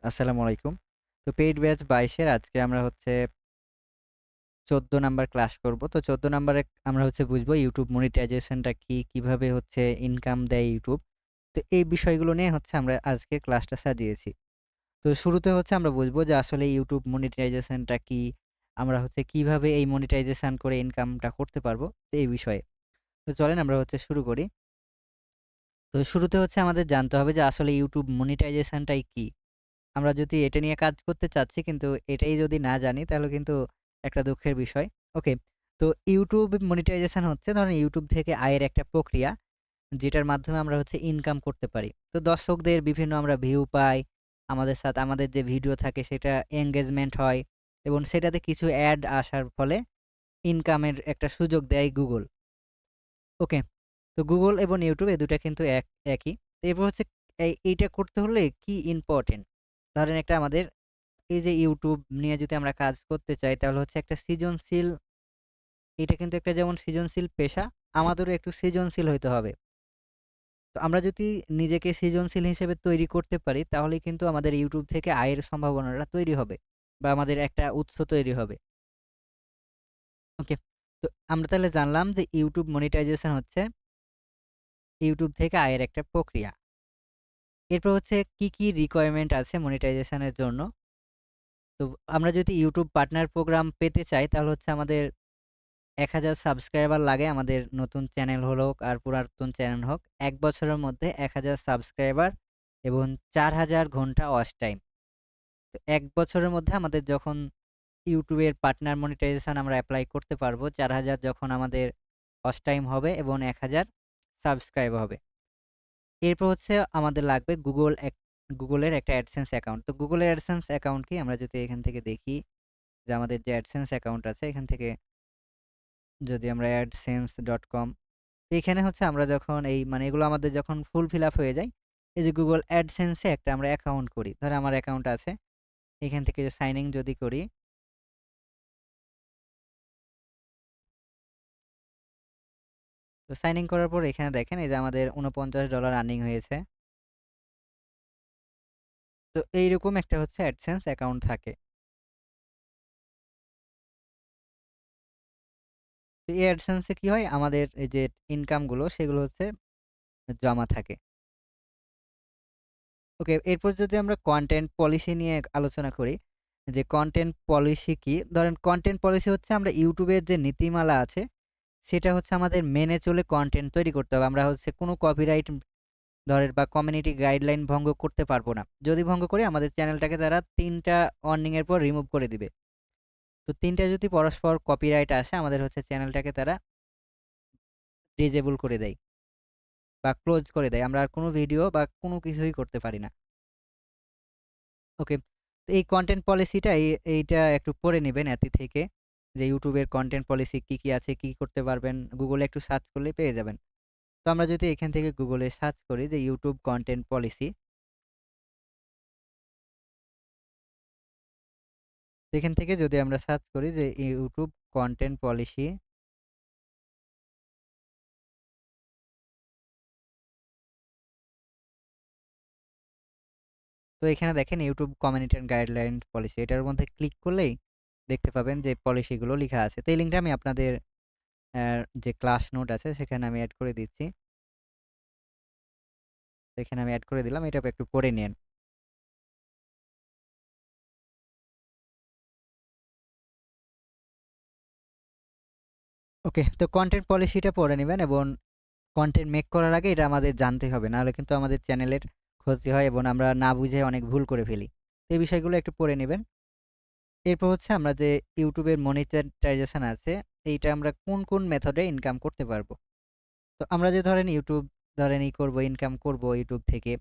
আসসালামু আলাইকুম। তো পেইড ব্যাচ ২২ এর আজকে আমরা হচ্ছে ১৪ নাম্বার ক্লাস করব। তো ১৪ নাম্বারে আমরা হচ্ছে বুঝবো YouTube মনিটাইজেশনটা কি, কিভাবে হচ্ছে ইনকাম দেয় YouTube। তো এই বিষয়গুলো নিয়ে হচ্ছে আমরা আজকের ক্লাসটা সাজিয়েছি। তো শুরুতে হচ্ছে আমরা বুঝবো যে আসলে YouTube মনিটাইজেশনটা কি? আমরা হচ্ছে কিভাবে এই মনিটাইজেশন করে ইনকামটা করতে পারবো? তো এই বিষয়ে। তো চলেন আমরা হচ্ছে শুরু করি। তো শুরুতে হচ্ছে আমাদের জানতে হবে যে আসলে YouTube মনিটাইজেশনটাই কি? আমরা যদি এটা নিয়ে কাজ করতে চাচ্ছি কিন্তু এটাই যদি না জানি তাহলে কিন্তু একটা দুঃখের বিষয়। ওকে। তো YouTube মনিটাইজেশন হচ্ছে ধরেন YouTube থেকে আয়ের একটা প্রক্রিয়া যেটার মাধ্যমে আমরা হচ্ছে ইনকাম করতে পারি। তো দর্শকদের বিভিন্ন আমরা ভিউ পাই। আমাদের সাথে আমাদের যে ভিডিও থাকে সেটা এনগেজমেন্ট হয় এবং সেটাতে কিছু অ্যাড আসার ফলে ইনকামের একটা সুযোগ দেয় Google। ওকে। তো Google এবং YouTube এই ২ টা কিন্তু একই। তো এরপর হচ্ছে এইটা করতে হলে কি ইম্পোর্টেন্ট? ধরেন একটা আমাদের এই যে YouTube নিয়ে যদি আমরা কাজ করতে চাই তাহলে হচ্ছে একটা সৃজনশীল এটা কিন্তু একটা যেমন সৃজনশীল পেশা, আমাদেরও একটু সৃজনশীল হইতে হবে। তো আমরা যদি নিজেকে সৃজনশীল হিসেবে তৈরি করতে পারি তাহলেই কিন্তু আমাদের YouTube থেকে আয়ের সম্ভাবনাটা তৈরি হবে বা আমাদের একটা উৎস তৈরি হবে। ওকে। তো আমরা তাহলে জানলাম যে YouTube মনিটাইজেশন হচ্ছে YouTube থেকে আয়ের একটা প্রক্রিয়া। এরপর হচ্ছে কি রিকোয়ারমেন্ট আছে মনিটাইজেশন এর জন্য। তো আমরা যদি YouTube পার্টনার প্রোগ্রাম পেতে চাই তাহলে হচ্ছে আমাদের ১,০০০ সাবস্ক্রাইবার লাগে আমাদের নতুন চ্যানেল হোক আর পুরাতন চ্যানেল হোক। ১ বছরের মধ্যে ১,০০০ সাবস্ক্রাইবার এবং ৪,০০০ ঘন্টা ওয়াচ টাইম। তো ১ বছরের মধ্যে আমাদের যখন YouTube এর পার্টনার মনিটাইজেশন আমরা এপ্লাই করতে পারবো, ৪,০০০ যখন আমাদের ওয়াচ টাইম হবে এবং ১,০০০ সাবস্ক্রাইব হবে। এরপর হচ্ছে আমাদের লাগবে Google এর একটা AdSense অ্যাকাউন্ট। তো Google এর AdSense অ্যাকাউন্ট কি? আমরা যদি এখান থেকে দেখি যে আমাদের যে AdSense অ্যাকাউন্ট আছে এখান থেকে যদি আমরা adsense.com এখানে হচ্ছে আমরা যখন এই মানে এগুলো আমাদের যখন ফুল ফিল আপ হয়ে যায়, এই যে Google AdSense এ একটা আমরা অ্যাকাউন্ট করি। ধরেন আমার অ্যাকাউন্ট আছে। এখান থেকে যে সাইন ইন যদি করি, তো সাইন ইন করার পর এখানে দেখেন এই যে আমাদের $49 আর্নিং হয়েছে। তো এইরকম একটা হচ্ছে AdSense অ্যাকাউন্ট থাকে। তো এই AdSense এ কি হয়? আমাদের এই যে ইনকাম গুলো সেগুলো হচ্ছে জমা থাকে। ওকে, এরপর যদি আমরা কনটেন্ট পলিসি নিয়ে আলোচনা করি, যে কনটেন্ট পলিসি কি? ধরেন কনটেন্ট পলিসি হচ্ছে আমরা YouTube এর যে নীতিমালা আছে সেটা হচ্ছে আমাদের মেনে চলে কনটেন্ট তৈরি করতে হবে। আমরা হচ্ছে কোনো কপিরাইট ধরেন বা কমিউনিটি গাইডলাইন ভঙ্গ করতে পারবো না। যদি ভঙ্গ করি আমাদের চ্যানেলটাকে তারা ৩ টা ওয়ার্নিং এর পর রিমুভ করে দিবে। তো ৩ টা যদি পরস্পর কপিরাইট আসে আমাদের হচ্ছে চ্যানেলটাকে তারা ডিজেবল করে দেয় বা ক্লোজ করে দেয়। আমরা আর কোনো ভিডিও বা কোনো কিছুই করতে পারি না। ওকে। তো এই কনটেন্ট পলিসিটা এইটা একটু পড়ে নিবেন এতি থেকে যে YouTube এর কনটেন্ট পলিসি কি আছে, কি করতে পারবেন। Google এ একটু সার্চ করলেই পেয়ে যাবেন। তো আমরা যদি এখান থেকে Google এ সার্চ করি যে YouTube কনটেন্ট পলিসি, এখান থেকে যদি আমরা সার্চ করি যে YouTube কনটেন্ট পলিসি, তো এখানে দেখেন YouTube community and guideline policy এটার মধ্যে ক্লিক করলেই দেখতে পাবেন যে পলিসিগুলো লিখা আছে। তো এই লিঙ্কটা আমি আপনাদের যে ক্লাস নোট আছে সেখানে আমি এড করে দিচ্ছি। তো এখানে আমি এড করে দিলাম। এটা একটু পড়ে নিয়েন। ওকে, তো কনটেন্ট পলিসিটা পড়ে নিবেন এবং কনটেন্ট মেক করার আগে এটা আমাদের জানতে হবে। নাহলে কিন্তু আমাদের চ্যানেলের ক্ষতি হয় এবং আমরা না বুঝে অনেক ভুল করে ফেলি। তো এই বিষয়গুলো একটু পড়ে নিবেন। এরপর হচ্ছে আমরা যে YouTube এর মনিটাইজেশন আছে, এইটা আমরা কোন মেথডে ইনকাম করতে পারবো। তো আমরা যে ধরেন YouTube ধরেন করব, ইনকাম করব YouTube থেকে।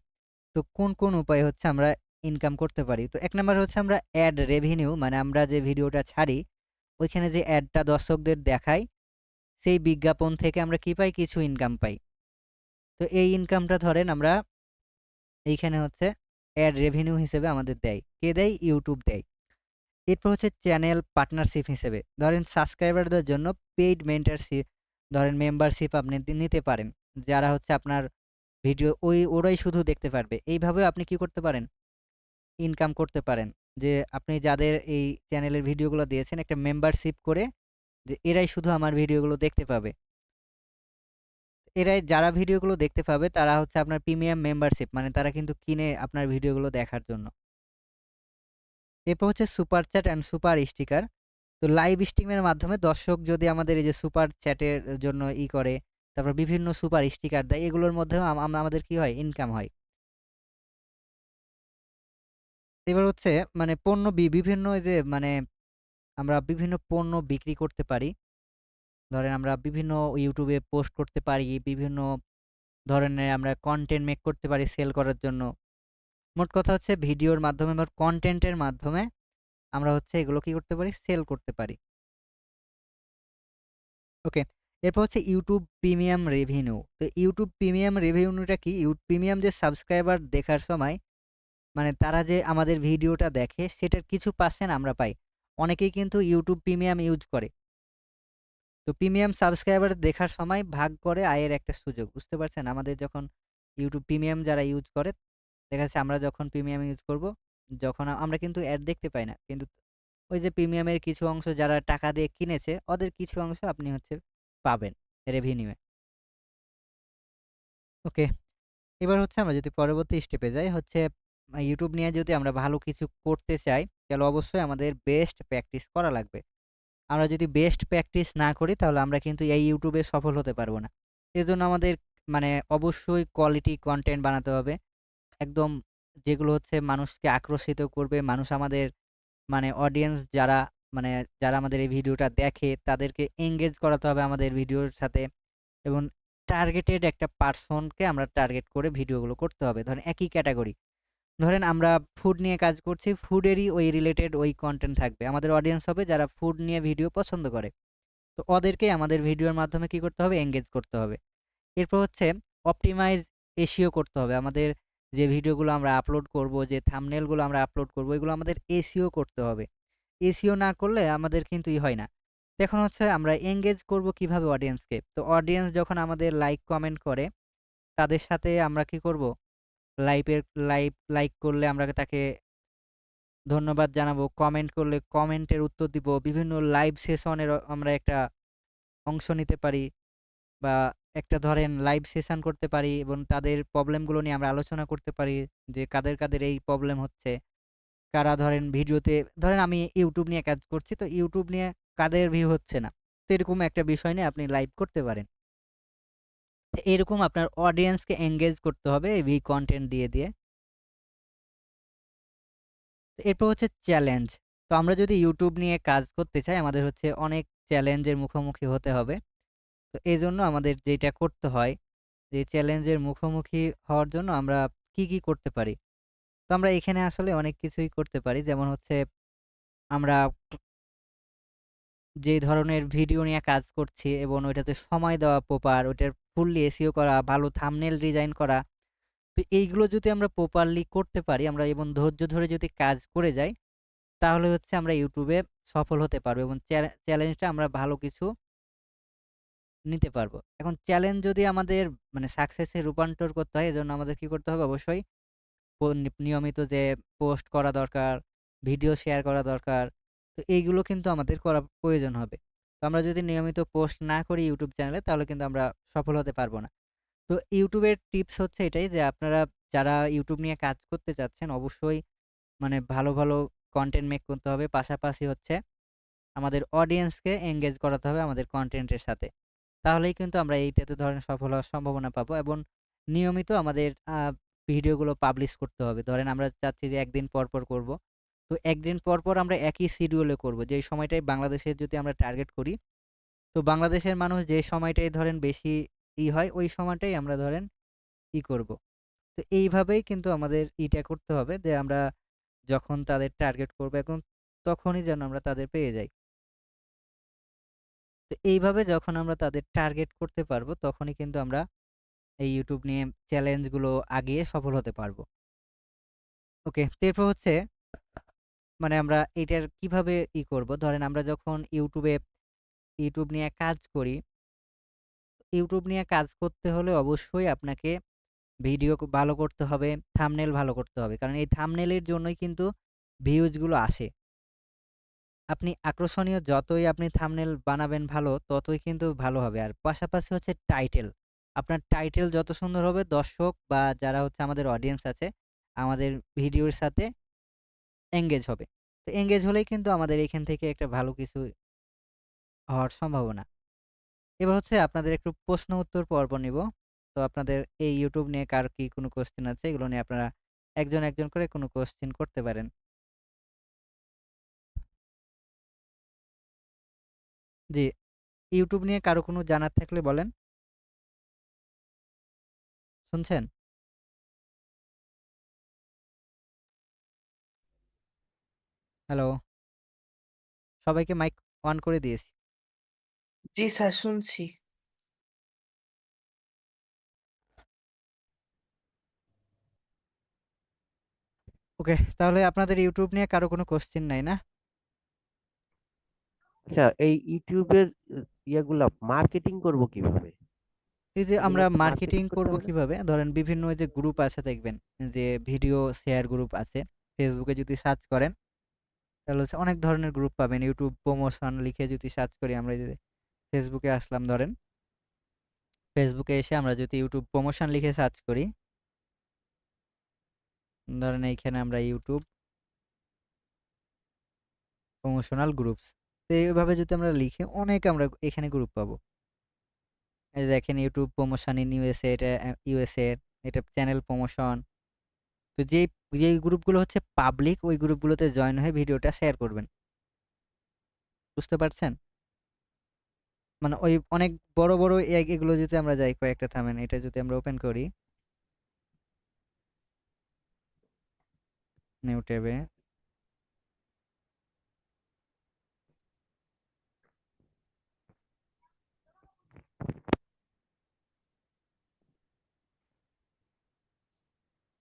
তো কোন উপায়ে হচ্ছে আমরা ইনকাম করতে পারি? তো ১ নাম্বার হচ্ছে আমরা অ্যাড রেভিনিউ মানে আমরা যে ভিডিওটা ছাড়ি, ওইখানে যে অ্যাডটা দর্শকদের দেখাই, সেই বিজ্ঞাপন থেকে আমরা কি পাই? কিছু ইনকাম পাই। তো এই ইনকামটা ধরেন আমরা এইখানে হচ্ছে অ্যাড রেভিনিউ হিসেবে আমাদের দেয়। কে দেয়? YouTube দেয়। এরপর হচ্ছে চ্যানেল পার্টনারশিপ হিসেবে। ধরেন সাবস্ক্রাইবারদের জন্য পেইড মেন্টরশিপ ধরেন মেম্বারশিপ আপনি নিতে পারেন। যারা হচ্ছে আপনার ভিডিও ওরাই শুধু দেখতে পারবে। এইভাবেও আপনি কি করতে পারেন? ইনকাম করতে পারেন। যে আপনি যাদের এই চ্যানেলের ভিডিওগুলো দিয়েছেন একটা মেম্বারশিপ করে যে এরাই শুধু আমার ভিডিওগুলো দেখতে পাবে। এরাই যারা ভিডিওগুলো দেখতে পাবে তারা হচ্ছে আপনার প্রিমিয়াম মেম্বারশিপ মানে তারা কিন্তু কিনে আপনার ভিডিওগুলো দেখার জন্য। এরপর হচ্ছে super chat and super sticker. তো লাইভ স্ট্রিমের মাধ্যমে দর্শক যদি আমাদের এই যে সুপার চ্যাটের জন্য করে, তারপর বিভিন্ন সুপার স্টিকার দেয়, এগুলোর মধ্যেও আমাদের কি হয়? ইনকাম হয়। এবার হচ্ছে মানে পণ্য বিভিন্ন এই যে মানে আমরা বিভিন্ন পণ্য বিক্রি করতে পারি। ধরেন আমরা বিভিন্ন YouTube এ পোস্ট করতে পারি, বিভিন্ন ধরনের আমরা কনটেন্ট মেক করতে পারি সেল করার জন্য। মোট কথা হচ্ছে ভিডিওর মাধ্যমে বা কনটেন্টের মাধ্যমে আমরা হচ্ছে এগুলো কি করতে পারি? সেল করতে পারি। ওকে। এরপর হচ্ছে YouTube প্রিমিয়াম রেভিনিউ। তো YouTube প্রিমিয়াম রেভিনিউটা কি? প্রিমিয়াম যে সাবস্ক্রাইবার দেখার সময় মানে তারা যে আমাদের ভিডিওটা দেখে সেটার কিছু % আমরা পাই। অনেকেই কিন্তু YouTube প্রিমিয়াম ইউজ করে। তো প্রিমিয়াম সাবস্ক্রাইবার দেখার সময় ভাগ করে আয়ের একটা সুযোগ। বুঝতে পারছেন? আমাদের যখন YouTube প্রিমিয়াম যারা ইউজ করে, দেখা যাচ্ছে আমরা যখন প্রিমিয়াম ইউজ করব, যখন আমরা কিন্তু অ্যাড দেখতে পাই না। কিন্তু ওই যে প্রিমিয়ামের কিছু অংশ যারা টাকা দিয়ে কিনেছে, ওদের কিছু অংশ আপনি হচ্ছে পাবেন রেভিনিউ এ। ওকে। এবার হচ্ছে আমরা যদি পরবর্তী স্টেপে যাই হচ্ছে YouTube নিয়ে যদি আমরা ভালো কিছু করতে চাই, তাহলে অবশ্যই আমাদের বেস্ট প্র্যাকটিস করা লাগবে। আমরা যদি বেস্ট প্র্যাকটিস না করি তাহলে আমরা কিন্তু এই YouTube এ সফল হতে পারব না। এজন্য আমাদের মানে অবশ্যই কোয়ালিটি কনটেন্ট বানাতে হবে। একদম যেগুলো হচ্ছে মানুষকে আকর্ষিত করবে, মানুষ আমাদের মানে অডিয়েন্স যারা মানে যারা আমাদের এই ভিডিওটা দেখে তাদেরকে এনগেজ করাতে হবে আমাদের ভিডিওর সাথে এবং টার্গেটেড একটা পারসনকে আমরা টার্গেট করে ভিডিওগুলো করতে হবে। ধরেন একই ক্যাটেগরি। ধরেন আমরা ফুড নিয়ে কাজ করছি, ফুডেরই ওই রিলেটেড ওই কনটেন্ট থাকবে। আমাদের অডিয়েন্স হবে যারা ফুড নিয়ে ভিডিও পছন্দ করে। তো ওদেরকেই আমাদের ভিডিওর মাধ্যমে কি করতে হবে? এনগেজ করতে হবে। এরপর হচ্ছে অপটিমাইজ এসইও করতে হবে। আমাদের যে ভিডিওগুলো আমরা আপলোড করব, যে থাম্বনেইলগুলো আমরা আপলোড করব, এগুলো আমাদের এসইও করতে হবে। এসইও না করলে আমাদের কিন্তু হয় না। তো এখন হচ্ছে আমরা এনগেজ করব কিভাবে অডিয়েন্সকে? তো অডিয়েন্স যখন আমাদের লাইক কমেন্ট করে, তাদের সাথে আমরা কি করব? লাইভের লাইক করলে আমরা তাকে ধন্যবাদ জানাবো। কমেন্ট করলে কমেন্টের উত্তর দিব। বিভিন্ন লাইভ সেশনের আমরা একটা অংশ নিতে পারি বা একটা ধরেন লাইভ সেশন করতে পারি এবং তাদের প্রবলেমগুলো নিয়ে আমরা আলোচনা করতে পারি যে কাদের এই প্রবলেম হচ্ছে। কারা ধরেন ভিডিওতে ধরেন আমি YouTube নিয়ে কাজ করছি, তো YouTube নিয়ে কাদের ভিউ হচ্ছে না। তো এরকম একটা বিষয় নিয়ে আপনি লাইভ করতে পারেন। তো এরকম আপনার অডিয়েন্সকে এনগেজ করতে হবে এই কনটেন্ট দিয়ে। তো এরপর হচ্ছে চ্যালেঞ্জ। তো আমরা যদি YouTube নিয়ে কাজ করতে চাই আমাদের হচ্ছে অনেক চ্যালেঞ্জের মুখোমুখি হতে হবে। তো এজন্য আমাদের যেটা করতে হয় যে চ্যালেঞ্জের মুখোমুখি হওয়ার জন্য আমরা কি করতে পারি? তো আমরা এখানে আসলে অনেক কিছুই করতে পারি। যেমন হচ্ছে আমরা যে ধরনের ভিডিও নিয়ে কাজ করছি এবং ওইটাতে সময় দেওয়া প্রপার, ওইটার ফুললি এসইও করা, ভালো থাম্বনেইল ডিজাইন করা। তো এইগুলো যদি আমরা প্রপারলি করতে পারি আমরা এবং ধৈর্য ধরে যদি কাজ করে যাই, তাহলে হচ্ছে আমরা YouTube এ সফল হতে পারবো এবং চ্যালেঞ্জটা আমরা ভালো কিছু নিতে পারবো। এখন চ্যালেঞ্জ যদি আমাদের মানে সাকসেস এ রূপান্তর করতে হয় এজন্য আমাদের কি করতে হবে? অবশ্যই নিয়মিত যে পোস্ট করা দরকার, ভিডিও শেয়ার করা দরকার। তো এইগুলো কিন্তু আমাদের করা প্রয়োজন হবে। তো আমরা যদি নিয়মিত পোস্ট না করি YouTube চ্যানেলে তাহলে কিন্তু আমরা সফল হতে পারব না। তো YouTube এর টিপস হচ্ছে এটাই যে আপনারা যারা YouTube নিয়ে কাজ করতে চাচ্ছেন অবশ্যই মানে ভালো কনটেন্ট মেক করতে হবে। পাশাপাশি হচ্ছে আমাদের অডিয়েন্সকে এনগেজ করাতে হবে আমাদের কনটেন্টের সাথে। তাহলেই কিন্তু আমরা এইটাতে ধরেন সফল হওয়ার সম্ভাবনা পাবো এবং নিয়মিত আমাদের ভিডিওগুলো পাবলিশ করতে হবে। ধরেন আমরা চাচ্ছি যে ১ দিন পর করব। তো ১ দিন পর আমরা একই শিডিউলে করব। যেই সময়টায় বাংলাদেশের যদি আমরা টার্গেট করি, তো বাংলাদেশের মানুষ যে সময়টায় ধরেন বেশি হয়, ওই সময়টাই আমরা ধরেন করব। তো এইভাবেই কিন্তু আমাদের করতে হবে যে আমরা যখন তাদের টার্গেট করব এখন তখনই যেন আমরা তাদের পেয়ে যাই। তো এইভাবে যখন আমরা তাদের টার্গেট করতে পারবো তখনই কিন্তু আমরা এই YouTube নিয়ে চ্যালেঞ্জগুলো আগিয়ে সফল হতে পারবো। ওকে। তো এরপর হচ্ছে মানে আমরা এটার কিভাবে করব? ধরেন আমরা যখন YouTube নিয়ে কাজ করি, YouTube নিয়ে কাজ করতে হলে অবশ্যই আপনাকে ভিডিও ভালো করতে হবে, থাম্বনেল ভালো করতে হবে। কারণ এই থাম্বনেলের জন্যই কিন্তু ভিউজ গুলো আসে। আপনি আকর্ষণীয় যতই আপনি থাম্বনেল বানাবেন ভালো, ততই কিন্তু ভালো হবে। আর পাশাপাশি হচ্ছে টাইটেল। আপনার টাইটেল যত সুন্দর হবে, দর্শক বা যারা হচ্ছে আমাদের অডিয়েন্স আছে, আমাদের ভিডিওর সাথে এঙ্গেজ হবে। তো এঙ্গেজ হলেই কিন্তু আমাদের এখান থেকে একটা ভালো কিছু হওয়ার সম্ভাবনা। এবার হচ্ছে আপনাদের একটু প্রশ্ন উত্তর পর্ব নিব। তো আপনাদের এই YouTube নিয়ে কার কি কোনো কোয়েশ্চেন আছে, এগুলো নিয়ে আপনারা একজন করে কোনো কোয়েশ্চেন করতে পারেন। জি, YouTube নিয়ে কারো কোনো জানার থাকলে বলেন। শুনছেন? হ্যালো? সবাইকে মাইক অন করে দিয়েছি। জি স্যার শুনছি। ওকে, তাহলে আপনাদের YouTube নিয়ে কারো কোনো কোয়েশ্চেন নাই না? আচ্ছা, এই ইউটিউবের ইয়েগুলা মার্কেটিং করব কিভাবে? এই যে আমরা শুধুমাত্র মার্কেটিং মার্কেটিং করতে করব হবে না? কিভাবে? ধরেন বিভিন্ন ওই যে গ্রুপ আছে দেখবেন, যে ভিডিও শেয়ার গ্রুপ আছে। Facebook এ যদি সার্চ করেন, তাহলে হচ্ছে অনেক ধরনের গ্রুপ পাবেন। YouTube প্রমোশন লিখে যদি সার্চ করি, আমরা এই যে Facebook এ আসলাম ধরেন। Facebook এ এসে আমরা যদি YouTube প্রমোশন লিখে সার্চ করি, ধরেন এইখানে আমরা YouTube প্রমোশনাল গ্রুপস। তো এইভাবে যদি আমরা লিখি, অনেক আমরা এখানে গ্রুপ পাবো। এই যে দেখেন YouTube প্রমোশন ইন USA, এটা USA এর, এটা চ্যানেল প্রমোশন। তো যেই গ্রুপগুলো হচ্ছে পাবলিক, ওই গ্রুপগুলোতে জয়েন হয়ে ভিডিওটা শেয়ার করবেন। বুঝতে পারছেন? মানে ওই অনেক বড় এগুলো যদি আমরা যাই, কয়েকটা থামেন, এটা যদি আমরা ওপেন করি নিউ ট্যাবে,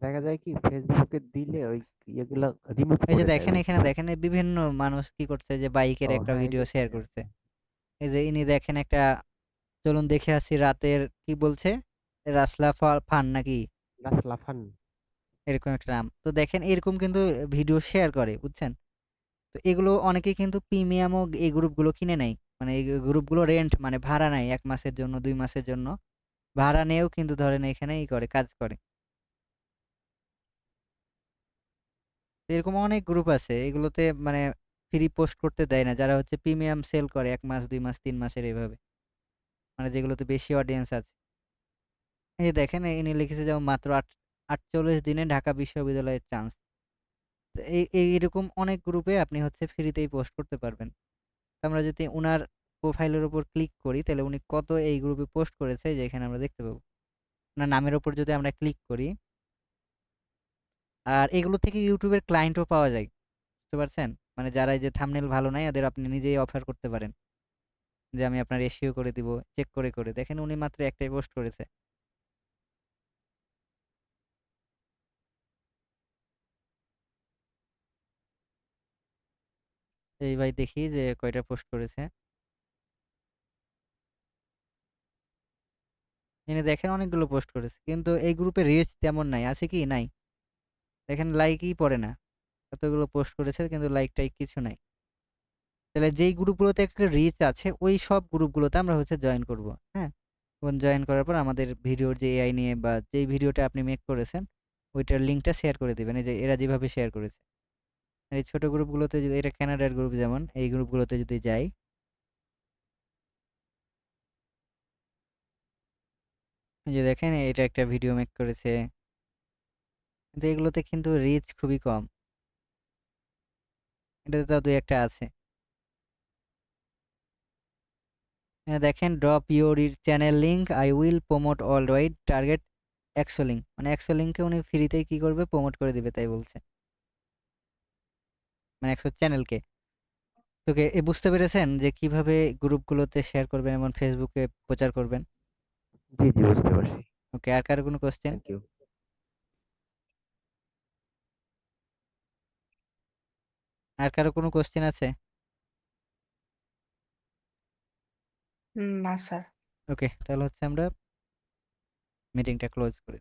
দেখা যায় কি ফেসবুকে দিলে ওই ইয়েগুলা রিমুভ এই যে করে দেয় দেখেন এখানে বুঝছেন? দেখেন এই বিভিন্ন মানুষ কি করছে, যে বাইকের ও একটা হ্যাঁ, এই ভিডিও শেয়ার দেখছি করছে। আচ্ছা। এই যে ইনি দেখেন একটা, চলুন দেখে আসি রাতের কি বলছে, রাসলা ফান নাকি গাছ লাফান। এরকম একটা নাম। তো দেখেন এরকম কিন্তু ভিডিও শেয়ার করে, বুঝছেন? তো এগুলো অনেকেই কিন্তু প্রিমিয়ামও এই গ্রুপগুলো কিনে নেয়। মানে এই গ্রুপগুলো রেন্ট মানে ভাড়া নেয় ১ মাসের জন্য, ২ মাসের জন্য। ভাড়া নিয়েও কিন্তু ধরেন এখানে করে, কাজ করে। তো এরকম অনেক গ্রুপ আছে। এগুলোতে মানে ফ্রি পোস্ট করতে দেয় না। যারা হচ্ছে প্রিমিয়াম সেল করে ১ মাস, ২ মাস, ৩ মাসের এভাবে। মানে যেগুলোতে বেশি অডিয়েন্স আছে। এই যে দেখেন ইনি লিখেছে যেমন মাত্র ৪৮ দিনে ঢাকা বিশ্ববিদ্যালয়ের চান্স। তো এইরকম অনেক গ্রুপে আপনি হচ্ছে ফ্রিতেই পোস্ট করতে পারবেন। তো আমরা যদি উনার প্রোফাইলের উপর ক্লিক করি, তাহলে উনি কত এই গ্রুপে পোস্ট করেছে, যে এখানে আমরা দেখতে পাবো। উনার নামের উপর যদি আমরা ক্লিক করি, আর এগুলো থেকে YouTube এর ক্লায়েন্টও পাওয়া যায়। বুঝতে পারছেন? মানে যারা এই যে থাম্বনেল ভালো নাই, এদের আপনি নিজেই অফার করতে পারেন। যে আমি আপনার SEO করে দিব, চেক করে। দেখেন উনি মাত্র একটাই পোস্ট করেছে। এই ভাই দেখি যে কয়টা পোস্ট করেছে। ইনি দেখেন অনেকগুলো পোস্ট করেছে। কিন্তু এই গ্রুপে রিচ তেমন নাই। আছে কি? নাই। দেখেন লাইকই পড়ে না। এতগুলো পোস্ট করেছে কিন্তু লাইক-টাইক কিছু নাই। তাহলে যেই গ্রুপগুলোতে একটা রিচ আছে, ওই সব গ্রুপগুলোতে আমরা হচ্ছে জয়েন করব। হ্যাঁ? এবং জয়েন করার পর আমাদের ভিডিওর যে AI নিয়ে বা যেই ভিডিওটা আপনি মেক করেছেন, ওইটার লিঙ্কটা শেয়ার করে দিবেন। এই যে এরা যেভাবে শেয়ার করেছে। আর এই ছোট গ্রুপগুলোতে যদি, এটা কানাডার গ্রুপ যেমন, এই গ্রুপগুলোতে যদি যাই, এই যে দেখেন এটা একটা ভিডিও মেক করেছে। কিন্তু এগুলোতে কিন্তু রিচ খুবই কম। এটাতে তাও ২-১ টা আছে। দেখেন drop your channel link, I will promote all right target ১০০ link. মানে ১০০ লিঙ্কে উনি ফ্রিতেই কি করবে? প্রমোট করে দিবে তাই বলছে। মানে ১০০ চ্যানেলকে। তোকে বুঝতে পেরেছেন যে কিভাবে গ্রুপগুলোতে শেয়ার করবেন এবং ফেসবুকে প্রচার করবেন? জি, জি বুঝতে পারছি। ওকে, আর কারো কোনো কোয়েশ্চেন? Thank you. আর কারো কোনো কোয়েশ্চেন আছে? না স্যার। ওকে, তাহলে হচ্ছে আমরা মিটিংটা ক্লোজ করি।